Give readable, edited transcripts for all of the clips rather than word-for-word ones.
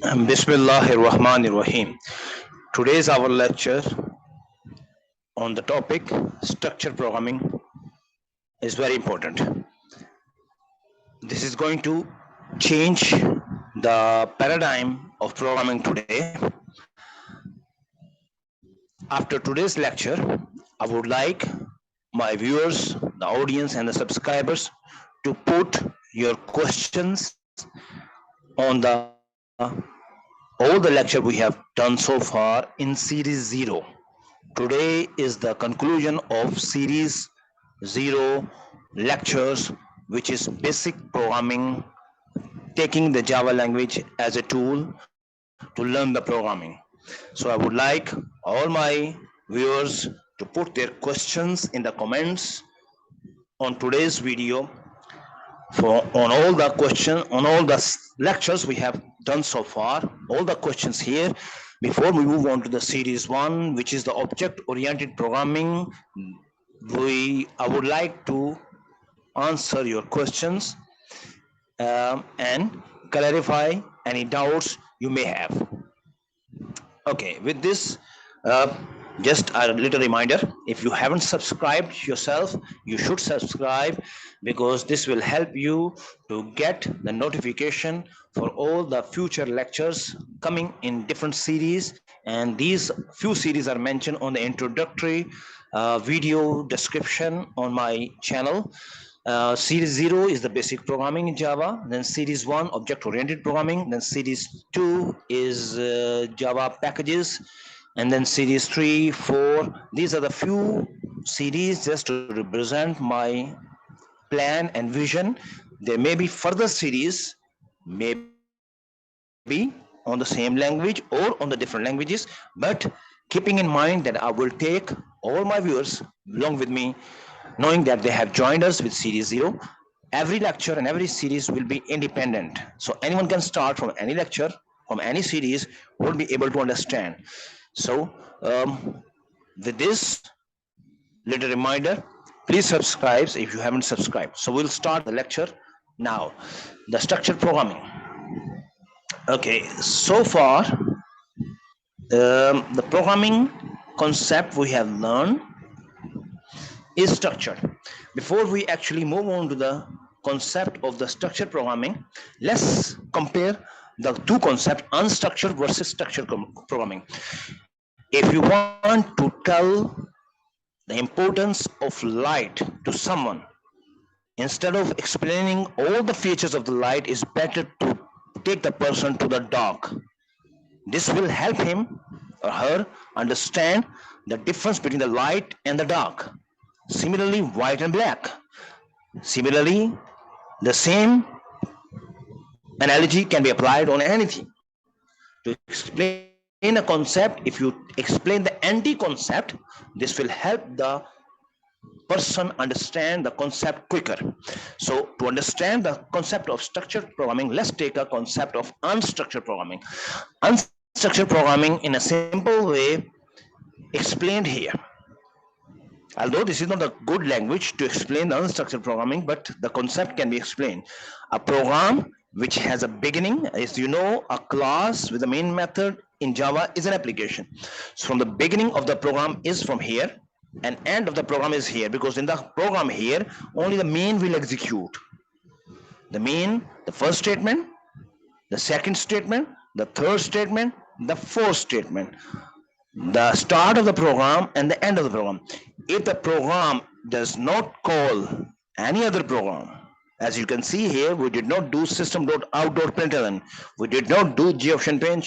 Bismillahir Rahmanir Rahim. Today's our lecture on the topic structure programming is very important. This is going to change the paradigm of programming today. After today's lecture, I would like my viewers, the audience, and the subscribers to put your questions on the all the lecture we have done so far in series 0. Today is the conclusion of series 0 lectures, which is basic programming, taking the Java language as a tool to learn the programming. So I would like all my viewers to put their questions in the comments on today's video for on all the question on all the lectures we have done so far, all the questions here. Before we move on to the series 1, which is the object oriented programming, we I would like to answer your questions and clarify any doubts you may have. Okay, with this, uh, just a little reminder, if you haven't subscribed yourself, you should subscribe, because this will help you to get the notification for all the future lectures coming in different series. And these few series are mentioned on the introductory video description on my channel. Series 0 is the basic programming in Java, then series 1 object oriented programming, then series 2 is Java packages, and then series 3, 4. These are the few series just to represent my plan and vision. There may be further series, maybe on the same language or on the different languages, but keeping in mind that I will take all my viewers along with me, knowing that they have joined us with series 0. Every lecture and every series will be independent, so anyone can start from any lecture, from any series, will be able to understand. So with this little reminder, please subscribe if you haven't subscribed. So we'll start the lecture now. The structured programming. Okay, so far the programming concept we have learned is structured. Before we actually move on to the concept of the structured programming, let's compare the two concepts, unstructured versus structured programming. If you want to tell the importance of light to someone, instead of explaining all the features of the light, it's better to take the person to the dark. This will help him or her understand the difference between the light and the dark. Similarly, white and black. Similarly, the same analogy can be applied on anything. To explain a concept, if you explain the anti-concept, this will help the person understand the concept quicker. So to understand the concept of structured programming, let's take a concept of unstructured programming. Unstructured programming in a simple way explained here. Although this is not a good language to explain the unstructured programming, but the concept can be explained. A program which has a beginning, as you know, a class with the main method in Java is an application. So from the beginning of the program is from here, and end of the program is here, because in the program here only the main will execute. The main, the first statement, the second statement, the third statement, the fourth statement, the start of the program and the end of the program. If the program does not call any other program, as you can see here, we did not do system.out.println, we did not do gofchampagne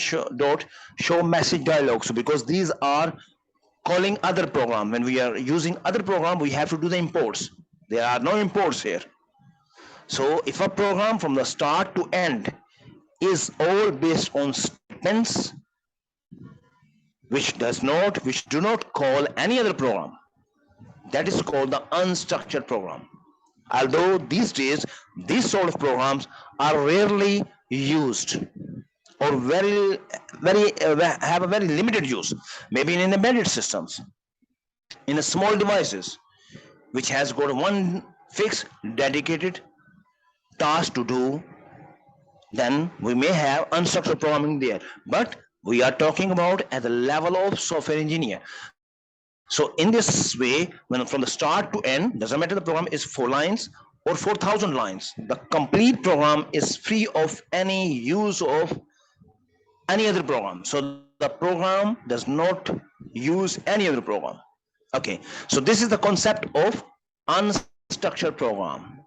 show message dialogue. So because these are calling other program, when we are using other program, we have to do the imports. There are no imports here. So if a program from the start to end is all based on statements which do not call any other program, that is called the unstructured program. Although these days these sort of programs are rarely used, or have a very limited use, maybe in embedded systems, in a small devices, which has got one fixed dedicated task to do, then we may have unstructured programming there. But we are talking about at the level of software engineer. So in this way, when from the start to end, doesn't matter the program is 4 lines or 4,000 lines, the complete program is free of any use of any other program. So the program does not use any other program. Okay, so this is the concept of unstructured program.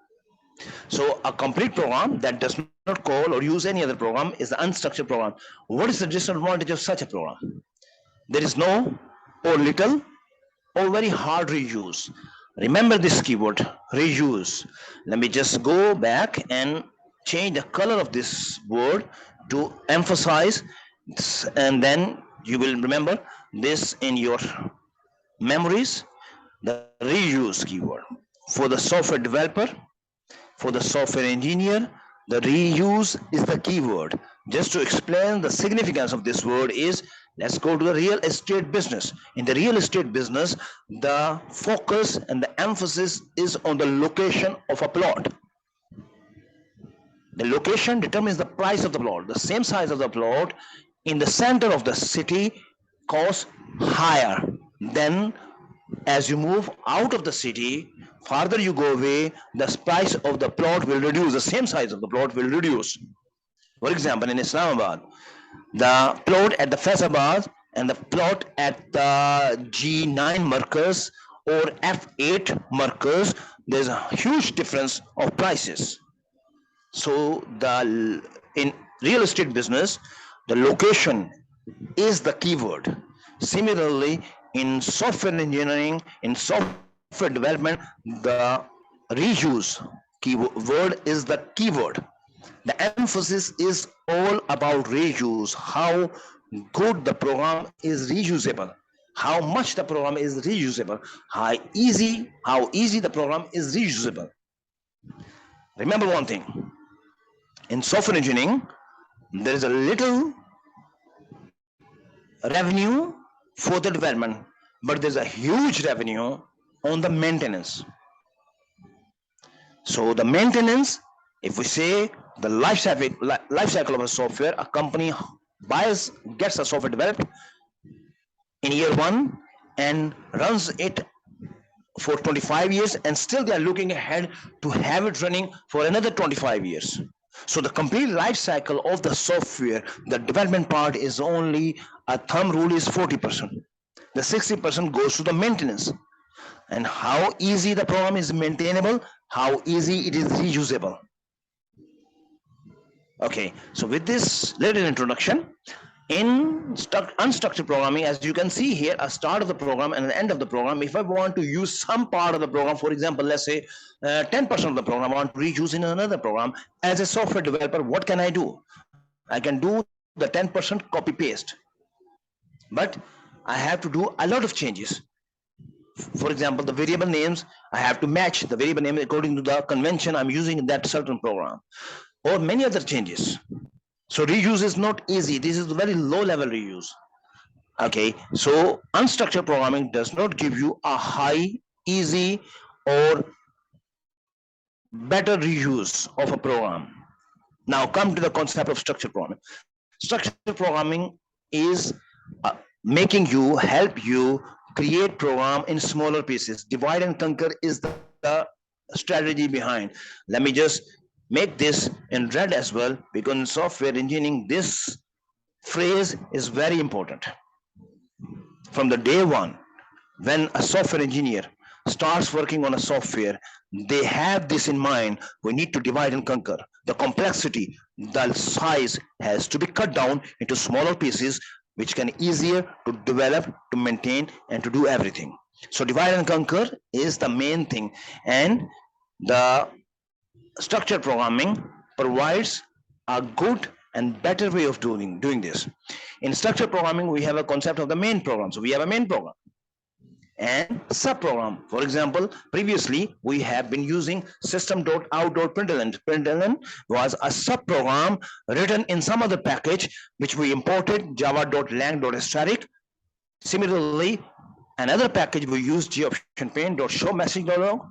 So a complete program that does not call or use any other program is the unstructured program. What is the disadvantage of such a program? There is no or little or very hard reuse. Remember this keyword, reuse. Let me just go back and change the color of this word to emphasize, and then you will remember this in your memories. The reuse keyword for the software developer, for the software engineer, the reuse is the keyword. Just to explain the significance of this word is, let's go to the real estate business. In the real estate business, the focus and the emphasis is on the location of a plot. The location determines the price of the plot. The same size of the plot in the center of the city costs higher. Then as you move out of the city, farther you go away, the price of the plot will reduce. The same size of the plot will reduce. For example, in Islamabad, the plot at the Faizabad and the plot at the G9 Markaz or F8 Markaz, there's a huge difference of prices. So the in real estate business, the location is the keyword. Similarly, in software engineering, in software development, the reuse keyword is the keyword. The emphasis is all about reuse, how good the program is reusable, how much the program is reusable, how easy the program is reusable. Remember one thing, in software engineering, there is a little revenue for the development, but there's a huge revenue on the maintenance. So the maintenance, if we say the life cycle of a software, a company gets a software developed in year one and runs it for 25 years, and still they are looking ahead to have it running for another 25 years. So the complete life cycle of the software, the development part is only, a thumb rule is 40%. The 60% goes to the maintenance. And how easy the program is maintainable, how easy it is reusable. Okay, so with this little introduction, in unstructured programming, as you can see here, a start of the program and an end of the program. If I want to use some part of the program, for example, let's say 10% of the program I want to reuse in another program, as a software developer, what can I do? I can do the 10% copy paste, but I have to do a lot of changes. For example, the variable names, I have to match the variable name according to the convention I'm using in that certain program, or many other changes. So reuse is not easy. This is very low level reuse. Okay, so unstructured programming does not give you a high, easy, or better reuse of a program. Now come to the concept of structured programming. Structured programming is making you, help you create program in smaller pieces. Divide and conquer is the strategy behind. Let me just make this in red as well, because in software engineering this phrase is very important. From the day one, when a software engineer starts working on a software, they have this in mind: we need to divide and conquer. The complexity, the size has to be cut down into smaller pieces, which can easier to develop, to maintain, and to do everything. So divide and conquer is the main thing, and the structured programming provides a good and better way of doing this. In structured programming, we have a concept of the main program. So we have a main program and subprogram. For example, previously we have been using system.out.println. Println was a subprogram written in some other package which we imported, java.lang.static. Similarly, another package we used goptionpaint.showMessage.log.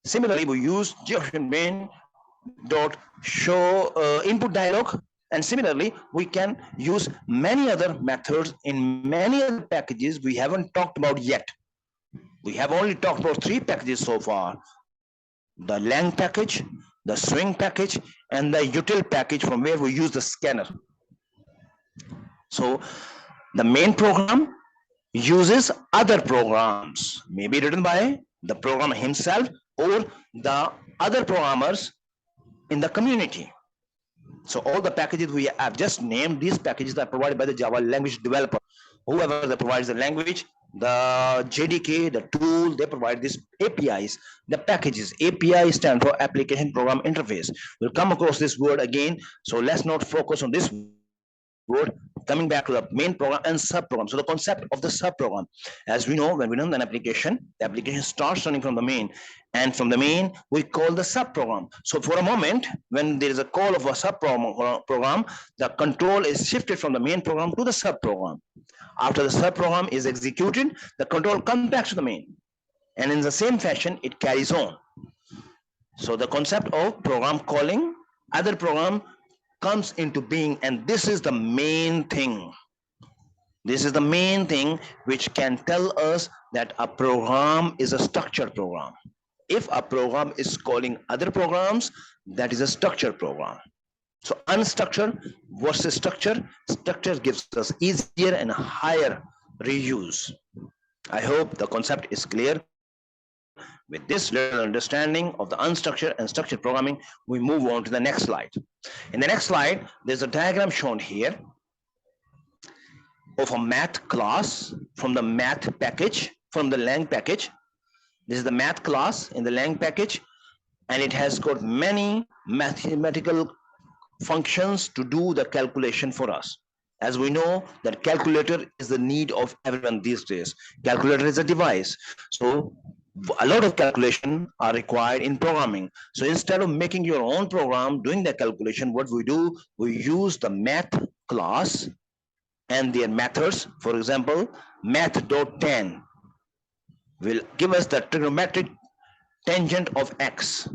Similarly, we use goptionpaint.show input dialog. And similarly, we can use many other methods in many other packages we haven't talked about yet. We have only talked about 3 packages so far: the lang package, the swing package, and the util package, from where we use the scanner. So the main program uses other programs, maybe written by the programmer himself or the other programmers in the community. So all the packages we have just named, these packages are provided by the Java language developer. Whoever that provides the language, the JDK, the tool, they provide these APIs, the packages. API stand for Application Program Interface. We'll come across this word again. So let's not focus on this word. Coming back to the main program and subprogram. So the concept of the subprogram, as we know, when we run an application, the application starts running from the main, and from the main we call the subprogram. So for a moment, when there is a call of a subprogram, the control is shifted from the main program to the subprogram. After the subprogram is executed, the control comes back to the main, and in the same fashion it carries on. So the concept of program calling other program comes into being, and this is the main thing. This is the main thing which can tell us that a program is a structured program. If a program is calling other programs, that is a structured program. So unstructured versus structure, structure gives us easier and higher reuse. I hope the concept is clear. With this little understanding of the unstructured and structured programming, we move on to the next slide. In the next slide, there's a diagram shown here of a math class from the math package, from the lang package. This is the math class in the lang package, and it has got many mathematical functions to do the calculation for us. As we know that calculator is the need of everyone these days. Calculator is a device. So a lot of calculation are required in programming. So instead of making your own program doing the calculation, what we do, we use the math class and their methods. For example, math.tan will give us the trigonometric tangent of x,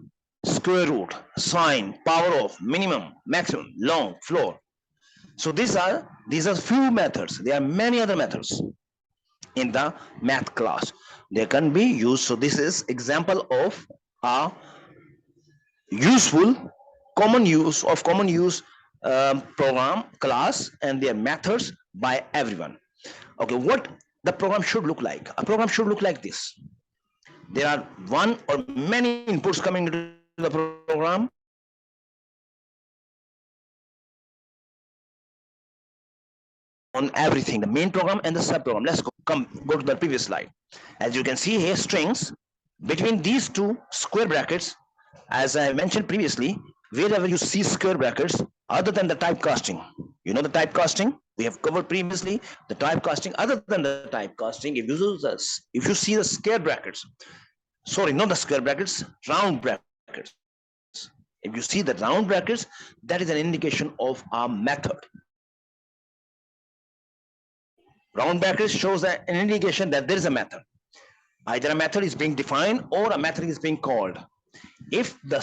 square root, sine, power of, minimum, maximum, long, floor. So these are few methods. There are many other methods in the math class. They can be used. So this is example of a useful common use program class and their methods by everyone. Okay, what the program should look like? A program should look like this. There are one or many inputs coming into the program. On everything, the main program and the subprogram. Let's go to the previous slide. As you can see here, strings between these two square brackets, as I mentioned previously, wherever you see square brackets, other than the typecasting, you know the typecasting we have covered previously, the typecasting, other than the typecasting, if you see the square brackets, sorry, not the square brackets, round brackets. If you see the round brackets, that is an indication of a method. Round brackets shows an indication that there is a method. Either a method is being defined or a method is being called. If the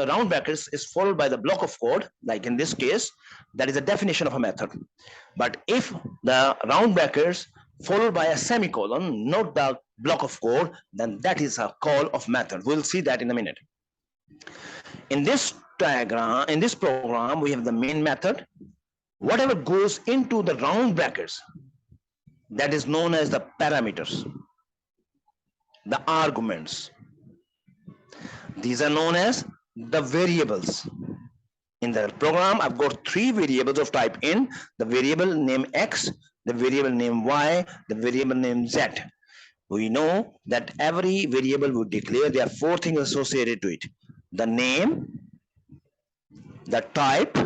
round brackets is followed by the block of code, like in this case, that is a definition of a method. But if the round brackets followed by a semicolon, not the block of code, then that is a call of method. We'll see that in a minute. In this diagram, in this program, we have the main method. Whatever goes into the round brackets, that is known as the parameters, the arguments. These are known as the variables. In the program, I've got 3 variables of type int, the variable name x, the variable name y, the variable name z. We know that every variable we declare, there are 4 things associated to it: the name, the type,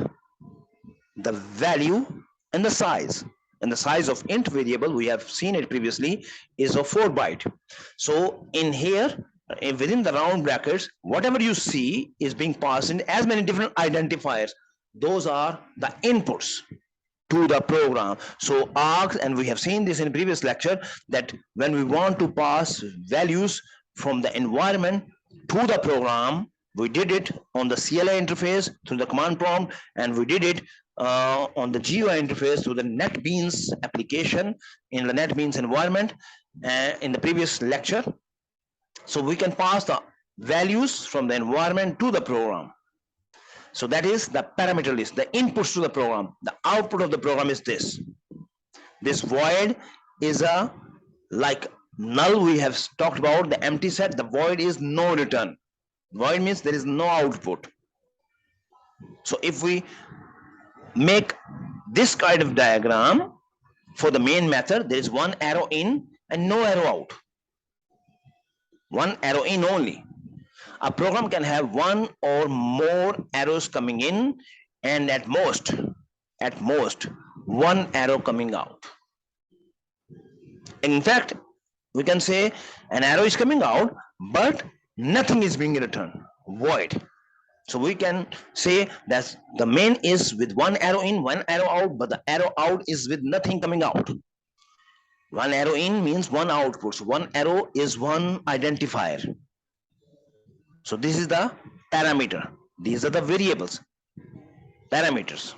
the value, and the size. And the size of int variable, we have seen it previously, is of 4 byte. So in here, within the round brackets, whatever you see is being passed in as many different identifiers. Those are the inputs to the program. So args, and we have seen this in previous lecture, that when we want to pass values from the environment to the program, We did it on the CLI interface through the command prompt, and we did it on the GUI interface through the NetBeans application in the NetBeans environment in the previous lecture. So we can pass the values from the environment to the program. So that is the parameter list, the inputs to the program. The output of the program is this. This void is a like null we have talked about, the empty set. The void is no return. Void means there is no output. So if we make this kind of diagram for the main method, there is one arrow in and no arrow out. One arrow in only. A program can have one or more arrows coming in and at most one arrow coming out. In fact, we can say an arrow is coming out, but nothing is being returned, void. So we can say that the main is with one arrow in, one arrow out, but the arrow out is with nothing coming out. One arrow in means one output. So one arrow is one identifier. So this is the parameter. These are the variables, parameters.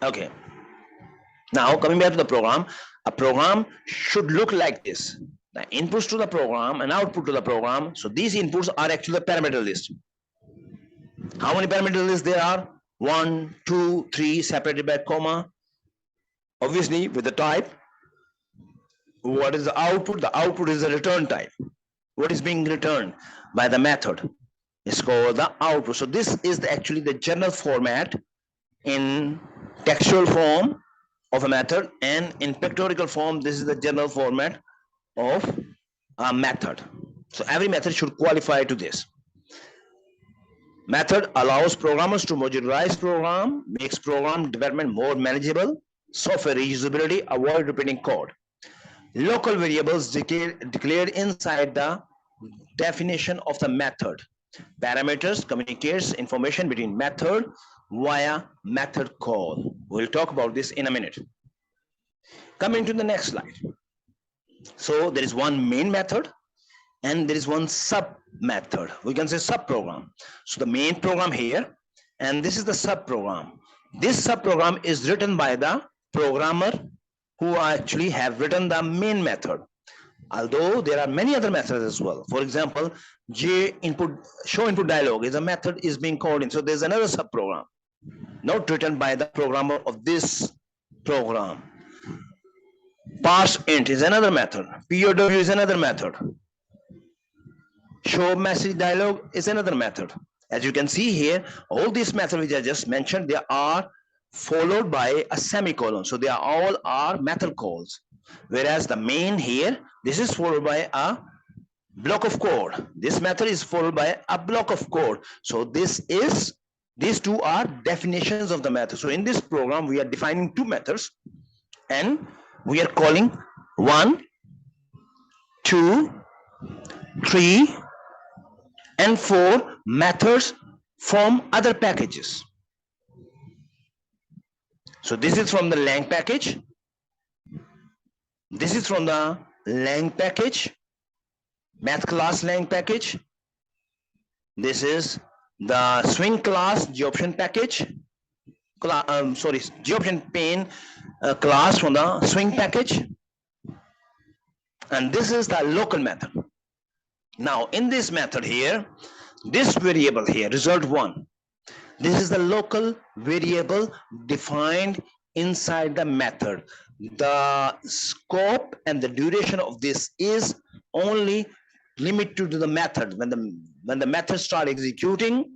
Okay. Now coming back to the program, a program should look like this. The inputs to the program and output to the program. So these inputs are actually the parameter list. How many parameter lists there are? 1, 2, 3 separated by comma. Obviously with the type. What is the output? The output is the return type. What is being returned by the method is called the output. So this is actually the general format in textual form of a method, and in pictorial form this is the general format of a method. So every method should qualify to this. Method allows programmers to modularize program, makes program development more manageable, software reusability, avoid repeating code. Local variables declared inside the definition of the method. Parameters communicates information between method via method call. We'll talk about this in a minute. Coming to the next slide. So there is one main method and there is one sub method. We can say sub program. So the main program here, and this is the sub program. This sub program is written by the programmer who actually have written the main method. Although there are many other methods as well. For example, show input dialog is a method is being called in. So there's another sub program, not written by the programmer of this program. Parse int is another method. POW is another method. Show message dialog is another method. As you can see here, all these methods which I just mentioned, they are followed by a semicolon. So they are all are method calls. Whereas the main here, this is followed by a block of code. This method is followed by a block of code. So these two are definitions of the method. So in this program, we are defining two methods and we are calling 1, 2, 3, and 4 methods from other packages. So this is from the lang package. This is from the lang package, math class lang package. This is the swing class geoption package. Geoption pane class from the swing package. And this is the local method. Now in this method here, this variable here, result1, this is the local variable defined inside the method. The scope and the duration of this is only limited to the method. When the method starts executing,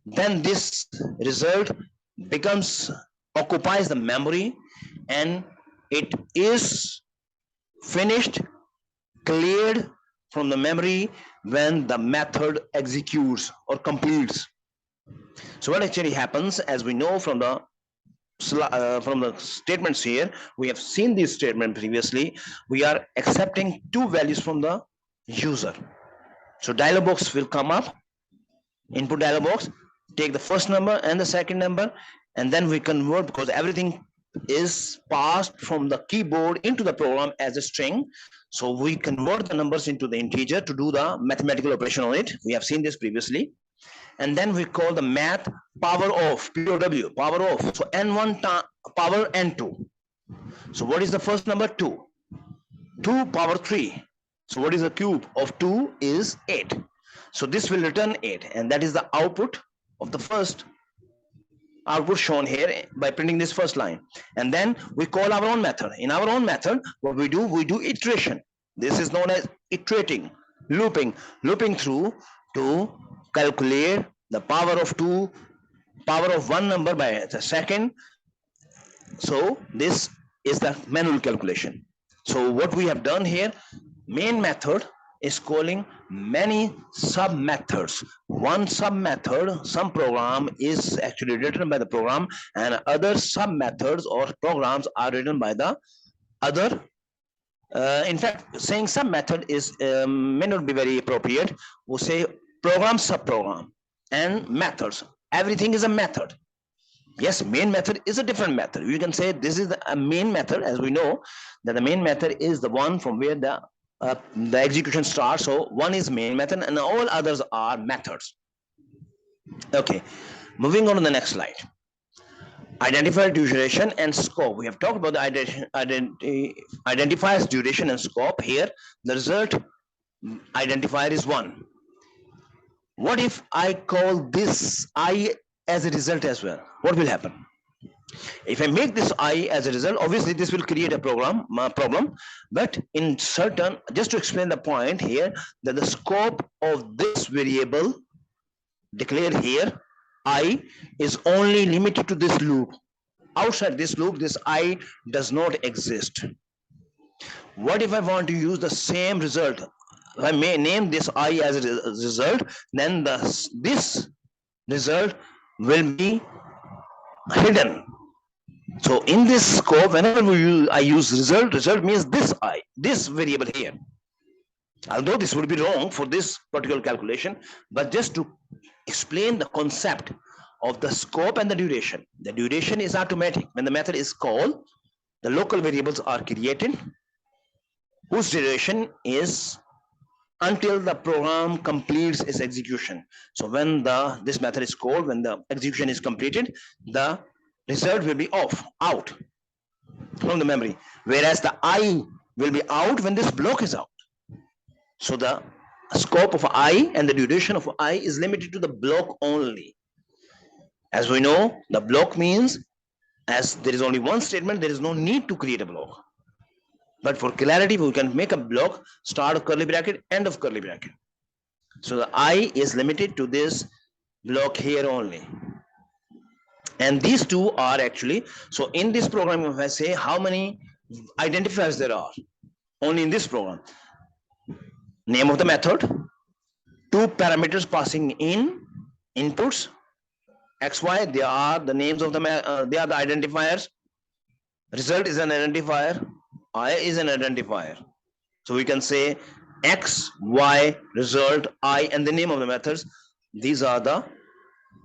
then this result occupies the memory and it is finished, cleared from the memory when the method executes or completes. So what actually happens, as we know from the statements here, we have seen this statement previously, we are accepting two values from the user. So dialog box will come up, input dialog box, take the first number and the second number, and then we convert, because everything is passed from the keyboard into the program as a string. So we convert the numbers into the integer to do the mathematical operation on it. We have seen this previously. and then we call the math power of, POW, power of. So n1 power n2. So what is the first number? 2. 2 power 3. So what is the cube of 2 is 8. So this will return 8, and that is the output of the first output shown here by printing this first line. And then we call our own method. In our own method, what we do iteration. This is known as iterating, looping through to calculate the power of 2, power of one number by the second. So this is the manual calculation. So what we have done here, main method is calling many sub methods. One sub method, some program is actually written by the program, and other sub methods or programs are written by the other. In fact, saying sub method is may not be very appropriate. We'll say program, sub program, and methods. Everything is a method. Yes, main method is a different method. You can say this is a main method, as we know that the main method is the one from where the execution starts. So one is main method and all others are methods. Okay, moving on to the next slide. Identifier, duration, and scope. We have talked about the identifiers, duration, and scope. Here, the result identifier is 1. What if I call this I as a result as well? What will happen? If I make this I as a result, obviously this will create a problem, but in certain, just to explain the point here, that the scope of this variable declared here, I, is only limited to this loop. Outside this loop, this I does not exist. What if I want to use the same result? I may name this I as a result, then this result will be hidden. So in this scope, whenever I use result means this variable here. Although this would be wrong for this particular calculation, but just to explain the concept of the scope and the duration. The duration is automatic. When the method is called, the local variables are created, whose duration is until the program completes its execution. So when this method is called, when the execution is completed, the result will be out from the memory, whereas the I will be out when this block is out. So the scope of I and the duration of I is limited to the block only. As we know, the block means, as there is only one statement, there is no need to create a block. But for clarity, we can make a block, start of curly bracket, end of curly bracket. So the I is limited to this block here only. And these two are actually, so in this program, if I say how many identifiers there are, only in this program, name of the method, 2 parameters passing in, inputs, XY, they are the names of they are the identifiers. Result is an identifier, I is an identifier. So we can say X, Y, result, I, and the name of the methods. These are the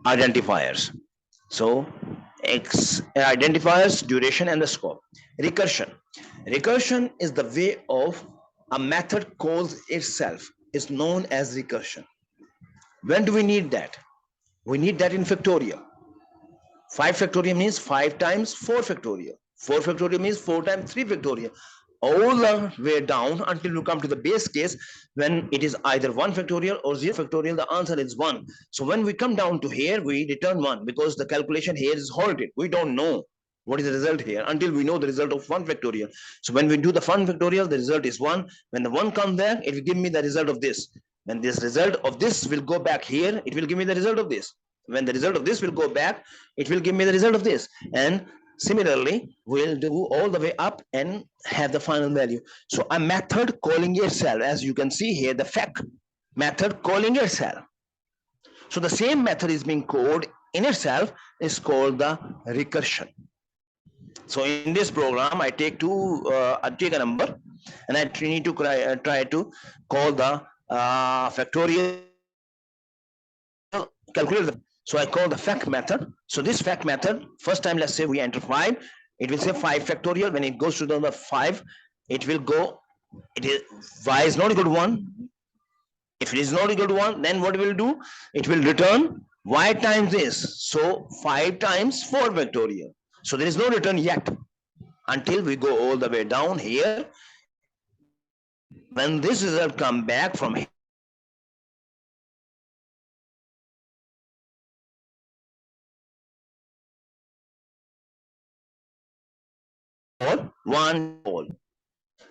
identifiers. So X identifiers, duration, and the scope. Recursion. Recursion is the way of a method calls itself, is known as recursion. When do we need that? We need that in factorial. 5 factorial means 5 times 4 factorial. 4 factorial means 4 times 3 factorial. All the way down until you come to the base case when it is either 1 factorial or 0 factorial, the answer is 1. So when we come down to here, we return 1 because the calculation here is halted. We don't know what is the result here until we know the result of 1 factorial. So when we do the 1 factorial, the result is 1. When the 1 comes there, it will give me the result of this. When this result of this will go back here, it will give me the result of this. When the result of this will go back, it will give me the result of this. And similarly, we'll do all the way up and have the final value. So a method calling itself, as you can see here, the fact method calling itself. So the same method is being called in itself is called the recursion. So in this program, I take a number and I need to try to call the factorial calculator. So I call the fact method. So this fact method, first time, let's say we enter 5, it will say 5 factorial. When it goes to the number 5, it will go, y is not equal to 1. If it is not equal to 1, then what will do? It will return y times this. So 5 times 4 factorial. So there is no return yet until we go all the way down here. When this result come back from here, 1 whole.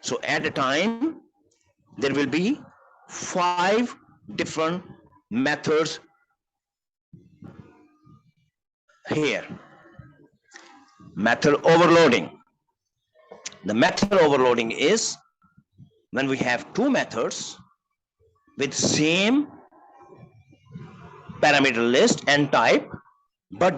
So at a time, there will be 5 different methods here. Method overloading. The method overloading is when we have 2 methods with same parameter list and type, but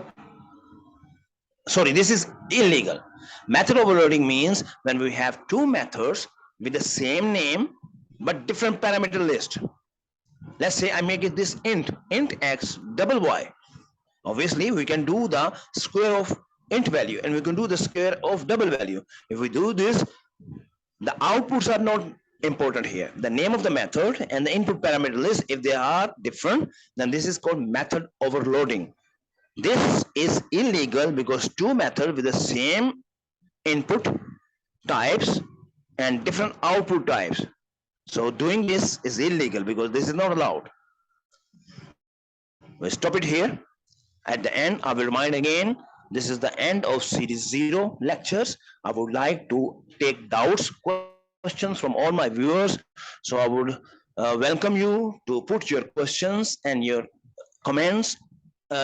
sorry, this is illegal. Method overloading means when we have 2 methods with the same name but different parameter list. Let's say I make it this int x double y. Obviously, we can do the square of int value and we can do the square of double value. If we do this, the outputs are not important here. The name of the method and the input parameter list, if they are different, then this is called method overloading. This is illegal because 2 methods with the same input types and different output types. So doing this is illegal because this is not allowed. We stop it here. At the end, I will remind again, this is the end of series 0 lectures. I would like to take doubts, questions from all my viewers. So I would welcome you to put your questions and your comments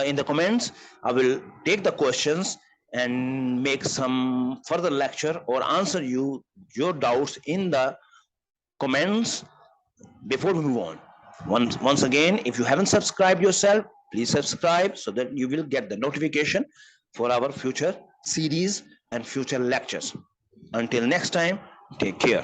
in the comments. I will take the questions and make some further lecture or answer your doubts in the comments before we move on. Once again, if you haven't subscribed yourself, please subscribe so that you will get the notification for our future series and future lectures. Until next time, take care.